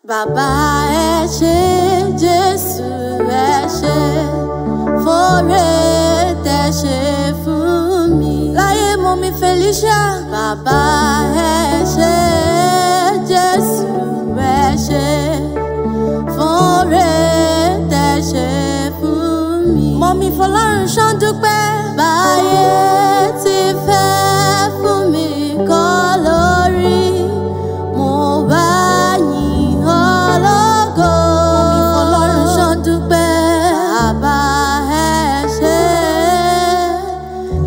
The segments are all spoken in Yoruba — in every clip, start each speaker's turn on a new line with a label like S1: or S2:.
S1: Bàbá ẹ ṣé, Jésù ẹ ṣé, fóore tẹ́ ṣe fún mi. Láyé Mọ́mì Felicia. Bàbá ẹ ṣé, Jésù ẹ ṣé, fóore tẹ́ ṣe fún mi. Mọ́mì Fọlọ́runṣọ́ dúpẹ́. Báyé ti fẹ́ fún mi kọ́ lórí, mo bá yìn ọ́ lógo. Mọ́mì Fọlọ́runṣọ́ dúpẹ́. Bàbá ẹ ṣé,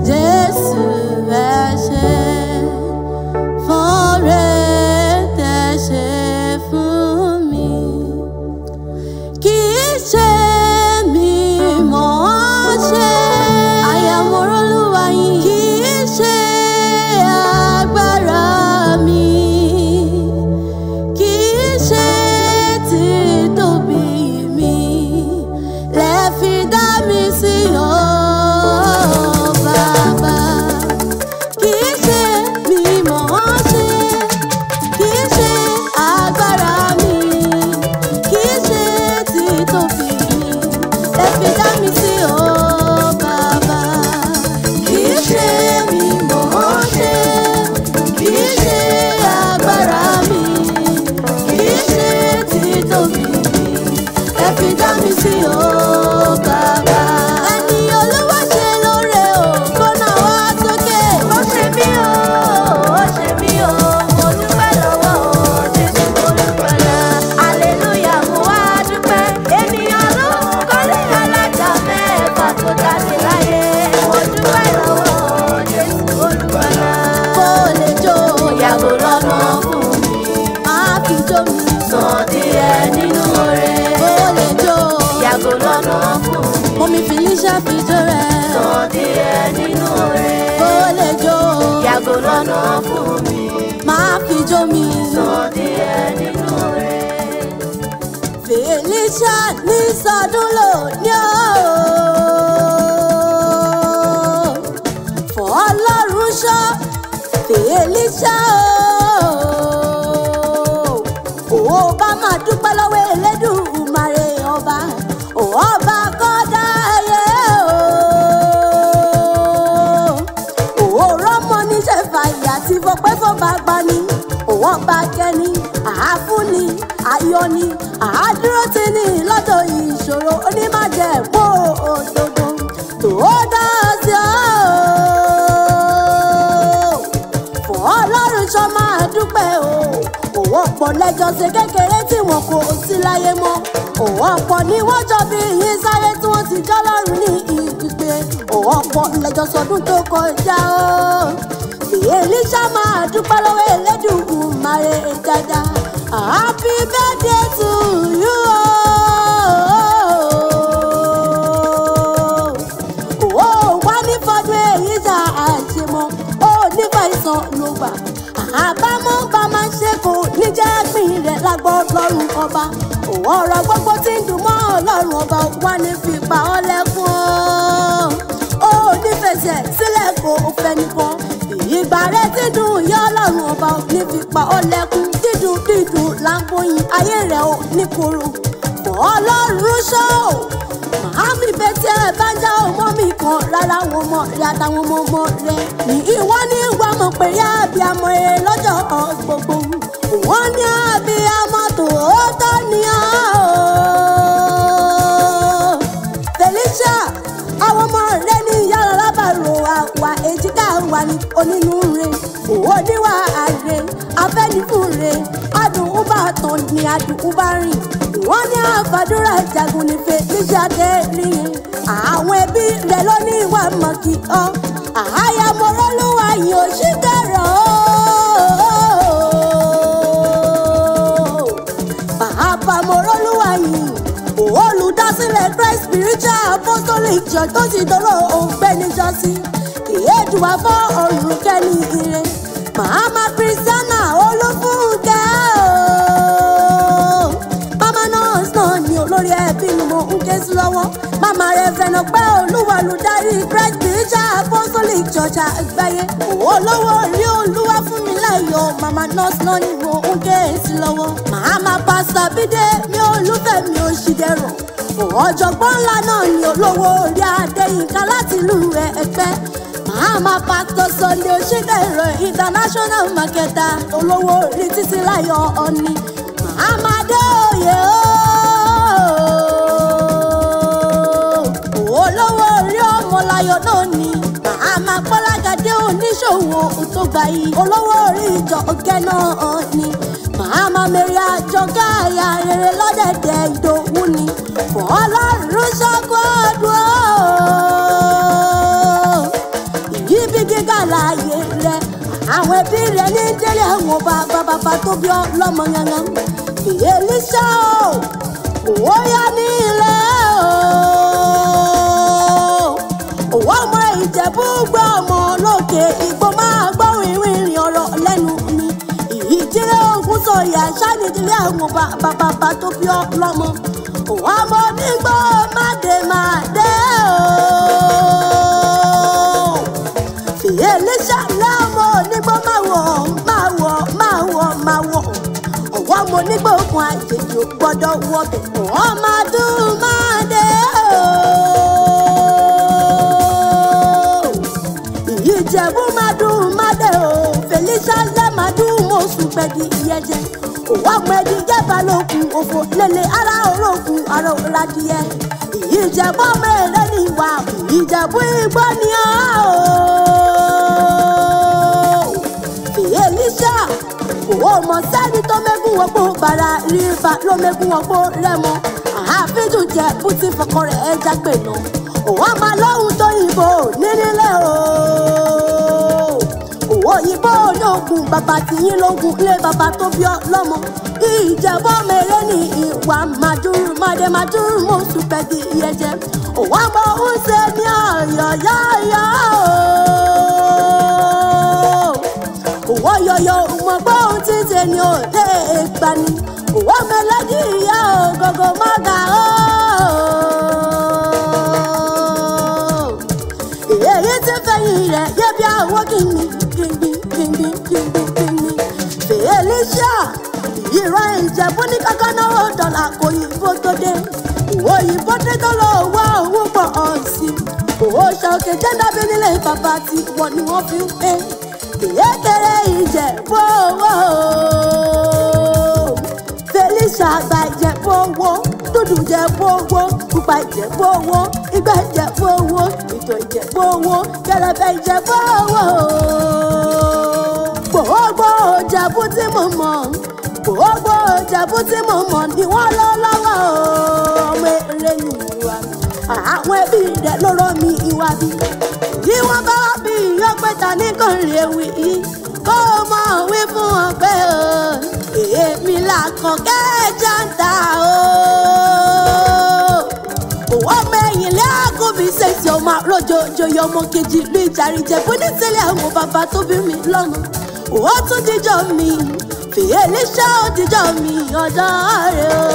S1: Jésù ẹ ṣé, fóore tẹ́ ṣe fún mi. Kì í ṣe mi mọ̀ ọ́ ṣe, àyàmọ̀rọ̀ Olúwa yìí. Kì í ṣe agbára mi, kì í ṣe títóbi mi, lẹ fi dá mi sí o Bàbá. Kì í ṣe mi mọ̀ ọ́ ṣe, kì í ṣe agbára mi, kì í ṣe títóbi mi, lẹ fi dá mi sí o Bàbá. Kì í ṣe mi mọ̀ ọ́ ṣe, kì í ṣe agbára mi, kì í ṣe títóbi mi, lẹ fi dá mi sí o Bàbá. Ẹni Olúwa ṣe lóore o, kó nawọ́ sókè. Ó ṣe mí o, ó ṣe mí o, mo dúpẹ́ lọ́wọ́ o, Jésù Olùgbàlà. Hallelujah, mo wá dúpẹ́. Ènìyàn ló ń kọ́lé alájà mẹ́fà tó jáde láyé. Mo dúpẹ́ lọ́wọ́ o, Jésù Olùgbàlà. Kó lè jó yàgò lọ́nà fún mi, máa fi jó mi sàn díẹ̀ nínú oore. Kó lè jó yàgò lọ́nà fún mi, Mọ́mì Felicia fi jó rẹ̀ sàn díẹ̀ nínú oore. Kó lè jó yàgò lọ́nà fún mi, máa fi jó mi sàn díẹ̀ nínú oore. Felicia ní sọdún lónìí o, Fọlọ́runṣọ́ Felicia o. Ó bá máa dúpẹ́ lọ́wọ́ Elédùmarè ọba, ọba kọ́dá ayé o. Ó rọ́mọ níṣẹ́ fàyà tí fọpẹ́ fọba gbani, òwò bá kẹ́ni, àáfúnni, ayọ̀ni, àádúró ti ní lọ́dọ̀ ìṣòro, onímájẹ̀mú òdodo tó dá sí ọ́. Fọlọ́runṣọ́ máa dúpẹ́ o. Òwò ọ̀pọ̀ lẹ́jọ́ ṣe kékeré tí wọn kò sí láyé mọ́. Òwò ọ̀pọ̀ ni wọ́n jọ bí yín sáyé tí wọ́n ti jọ́ lọ́rùn ní ìgbìgbé. Òwò ọ̀pọ̀ lẹ́jọ́ sọdún tó kọjá o. Felicia máa dúpẹ́ lọ́wọ́ Elédùmarè dáadáa. Happy birthday to you o. Wá ní fọdún èyí jà àṣemọ́, ó nípa ìsàn ló gbà. Àbámọ̀ bá máa ń ṣe kò ní jẹ́ pín rẹ̀ lágbọ́ Ọlọ́run ọba. Ọ̀rọ̀ gbogbo tí ń dùn mọ́ Ọlọ́run ọba wá ní fi pa ọ́ lẹ́kún o. Ó ní fẹsẹ̀ sílẹ̀ kó o fẹ́ nìkan. Ìgbà rẹ̀ tí dùn yọ Ọlọ́run ọba ní fi pa ọ́ lẹ́kún. Dídùn dídùn là ń bóyin, ayé rẹ̀ ò ní koro. Fọlọ́runṣọ́ o. Màámi bẹ́tẹ̀ ẹ̀ bá ń já ọmọ mi kan rárá wọn mọ̀ rẹ̀ àtàwọn ọmọ rẹ̀. Ní ìwọ ní ìwà mọ̀ pé yá abiyamọ ẹ lọ́jọ́ gbogbo. Wọ́n ní abiyamọ tòótọ́ ni ọ́ o. Felicia, àwọn ọmọ rẹ̀ ní yàrá lábàrò àwa èjìká wà ní onínúure. Òwò níwà àrè, afẹ́nifúre, adùn bá tán ni adùn bá rìn. Wọ́n ní àfàdúrà jagun ní Felicia kẹ́rì. Àwọn ẹbí rẹ̀ ló ní ìwà mọ̀kì ọ́. Àyàmọ̀rọ̀ Olúwa yìí ò ṣì kẹrọ o. Bàbá mọ̀rọ̀ Olúwa yìí, olùdásílẹ̀ Christ Spiritual Apostolic Church tó ti dọ́rọ̀ ògbẹ́ni jọ́sí. Èédùwà fọ́ ọ̀rùn kẹ́ni ire. Màmá Christiana Olúfúnkẹ́ o. Mama nurse náà ni olórí ẹbí ni mo ń ké sí lọ́wọ́. Mama Reverend Ọpẹ́ Olúwa olùdarí Christ Spiritual Apostolic Church àgbáyé. Olówó orí Olúwa fún mi láyọ̀. Mama nurse náà ni mo ń ké sí lọ́wọ́. Mama Pastor Bídé mi Olúfẹ́mi Òṣìdẹ̀rọ̀. Ọ̀jọ̀gbọ́n ńlá náà ni olówó orí Adéyínká láti ìlú Ẹ̀pẹ́. Mama Pastor Sunday Òṣìdẹ̀rọ̀ International Marketer. Olówó orí Títílayọ̀ Ọ̀ní. Mama Adéoyè olówó orí Ọmọláyọ̀ náà ni. Mama Pọ́lágadé oníṣòwò tó gbà yìí. Olówó orí Ìjọkẹ́ náà ni. Mama Mary Àjọkẹ́ àyà rere lọ́dẹ̀dẹ̀ Ìdòwú ni. Ọlọ́run ṣọ́kọ́ ọdún ìyíbi gíga láàyè rẹ̀. Àwọn ẹbí rẹ̀ ní délé àwọn bàbá tó bí ọlọ́mọ yangan. Èlíṣà ó yá ní ilé òwò ọmọ Ìjẹ̀bú gbọ́ ọmọ lókè Ìgbò máa gbọ́ ìrìn ọ̀rọ̀ lẹ́nu mi. Ìdílé Ògún sọ̀yà ṣáàdìdílé àwọn bàbá tó bí ọlọ́mọ. Òwò ọmọ onígbò máde Èlíṣà lọ́mọ onígbò máa wọ̀. Ọ̀wọ́ ọmọ onígbò òkun àjèjì ò gbọ́dọ̀ wọbẹ̀. Ọmọ Adúmáadé Ìjẹ̀bú Mádùmáadé Fèlíṣà lẹ́màdún mọ̀ọ́sù pẹ̀dì ìyẹ́jẹ́. Òwò ọmọ ẹ̀dí jẹ́bà lókun òfò lélẹ̀ ara òrókun ara òradìyẹ. Ìjẹ̀bú ọmọ èrè ní ìwà Ìjẹ̀bú Igbó ni ọ́. Èlíṣà òwò ọmọ sẹ́ni tó mẹ́gùn wọ́pọ̀ bàrà rífà ló mẹ́gùn wọ́pọ̀ rẹ́mọ. Àfíjù jẹ́ bó ti fọkọ rẹ̀ ẹja pè nà. Òwò ọmọ lóhun tó yìnbó nínílé òwò yìnbó lóògùn bàbá tìyín lóògùn lé bàbá tó bí ọlọ́mọ. Ìjẹ̀bú ọmọ èrè ní ìwà Mádùmáadé mọ̀ọ́sù pẹ̀dì ìyẹ́jẹ́. Òwò ọmọ ń ṣe ní ọ̀yọ̀yọ̀yọ̀ òwò yọ̀yọ̀ òmùgbọ́ ohun tí ń ṣe ni ò lè gbà ní. Òwò mẹlẹ́dì ìyá ògógó mọ́gà èyí tí fẹ̀yìn rẹ̀ yé bí àwọn kìíní. Èlíṣà ìrọ̀ Ìjẹ̀bú ní kankan náà dọ̀là kò yìnbó tó dé. Òwò yìnbó dé tó lọ wá owó pọ̀ ọ̀sìn. Òwò ṣàkè jẹ́ dábí nílé bàbá tí wọ́n ni wọ́n fi ń pè. Ìyẹ́kẹrẹ Ìjẹ̀bú owó Fèlíṣà àgbà Ìjẹ̀bú owó dúdú Ìjẹ̀bú owó pupa Ìjẹ̀bú owó ìgbà Ìjẹ̀bú owó ìtọ̀ Ìjẹ̀bú owó kẹrẹ̀bẹ̀ Ìjẹ̀bú owó. Gbogbo Ìjẹ̀bú tí mo mọ̀ ni wọ́n lọ lọ́wọ́ ọmọ èrè ní ìwà. Àwọn ẹbí rẹ̀ ló rọ́ mi ìwà bí. Bí wọ́n bá wá bí ìyọ́pẹ̀ta ní kọrin ewì yìí kó o mọ̀ wí fún wọn pé èmi làkànkẹ́ jàǹtà òwò mẹ́yìn lẹ́àkúbi ṣèṣì ọmọ àròjòjòyè ọmọ kejì ìlú Ìjàrìjẹ̀bú nítorí àwọn bàbá tó bí mi lọ́mọ. Òwò tún díjọ́ mi Èlíṣà ó díjọ́ mi ọjọ́ rẹ̀ o.